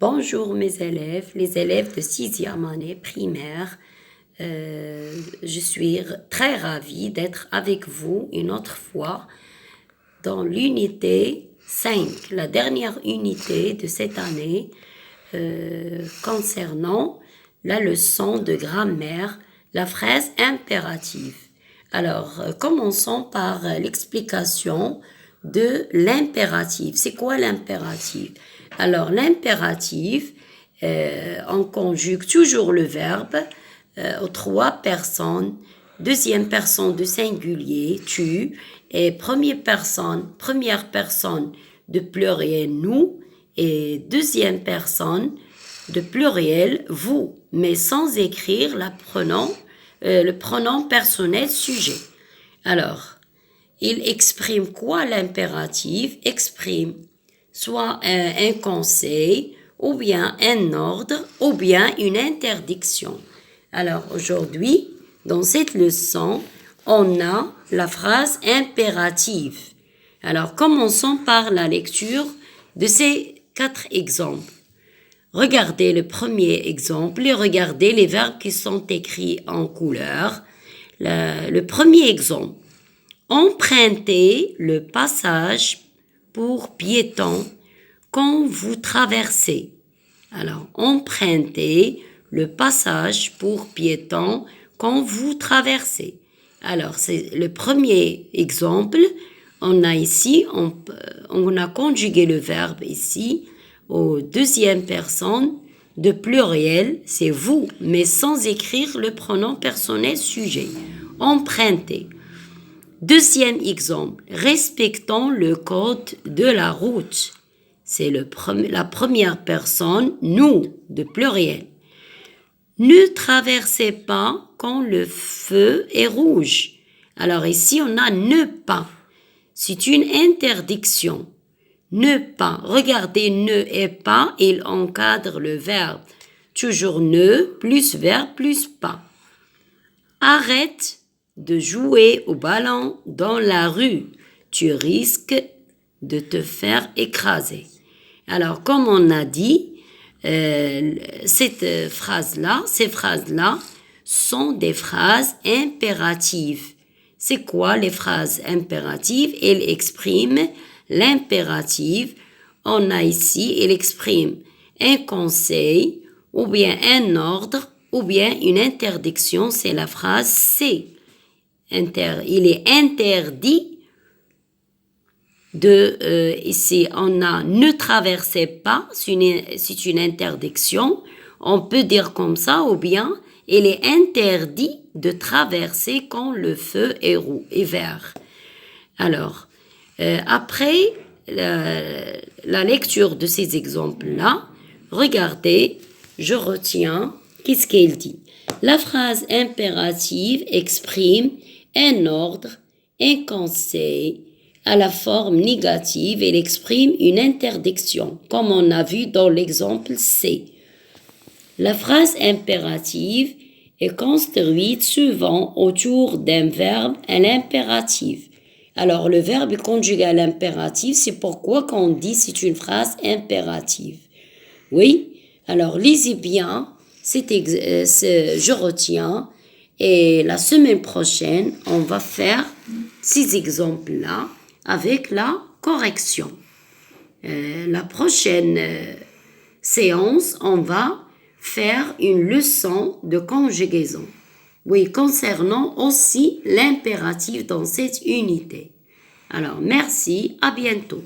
Bonjour mes élèves, les élèves de 6e année primaire. Je suis très ravie d'être avec vous une autre fois dans l'unité 5, la dernière unité de cette année concernant la leçon de grammaire, la phrase impérative. Alors, commençons par l'explication de l'impératif. C'est quoi l'impératif? Alors, l'impératif, on conjugue toujours le verbe aux trois personnes, deuxième personne de singulier, tu, et première personne de pluriel, nous, et deuxième personne de pluriel, vous, mais sans écrire le pronom personnel sujet. Alors, il exprime quoi l'impératif? Exprime soit un conseil, ou bien un ordre, ou bien une interdiction. Alors aujourd'hui, dans cette leçon, on a la phrase impérative. Alors commençons par la lecture de ces 4 exemples. Regardez le premier exemple et regardez les verbes qui sont écrits en couleur. Le premier exemple. Empruntez le passage pour piétons quand vous traversez. Alors, empruntez le passage pour piétons quand vous traversez. Alors, c'est le premier exemple. On a ici, on a conjugué le verbe ici aux deuxième personne de pluriel, c'est vous, mais sans écrire le pronom personnel sujet. Empruntez. Deuxième exemple, respectons le code de la route. C'est la première personne, nous, de pluriel. Ne traversez pas quand le feu est rouge. Alors ici, on a ne pas. C'est une interdiction. Ne pas. Regardez, ne et pas, il encadre le verbe. Toujours ne, plus verbe, plus pas. Arrête de jouer au ballon dans la rue. Tu risques de te faire écraser. Alors, comme on a dit, ces phrases-là sont des phrases impératives. C'est quoi les phrases impératives? Elles expriment l'impératif. On a ici, il exprime un conseil, ou bien un ordre, ou bien une interdiction, c'est la phrase C. Il est interdit ici on a ne traversez pas, c'est une interdiction, on peut dire comme ça, ou bien il est interdit de traverser quand le feu est vert. Alors, après la lecture de ces exemples-là, regardez, je retiens, qu'est-ce qu'elle dit? La phrase impérative exprime un ordre, un conseil. À la forme négative, elle exprime une interdiction, comme on a vu dans l'exemple C. La phrase impérative est construite souvent autour d'un verbe à l'impératif. Alors, le verbe est conjugué à l'impératif, c'est pourquoi qu'on dit c'est une phrase impérative. Oui? Alors, lisez bien, je retiens, et la semaine prochaine, on va faire ces exemples-là avec la correction. La prochaine séance, on va faire une leçon de conjugaison. Oui, concernant aussi l'impératif dans cette unité. Alors, merci, à bientôt.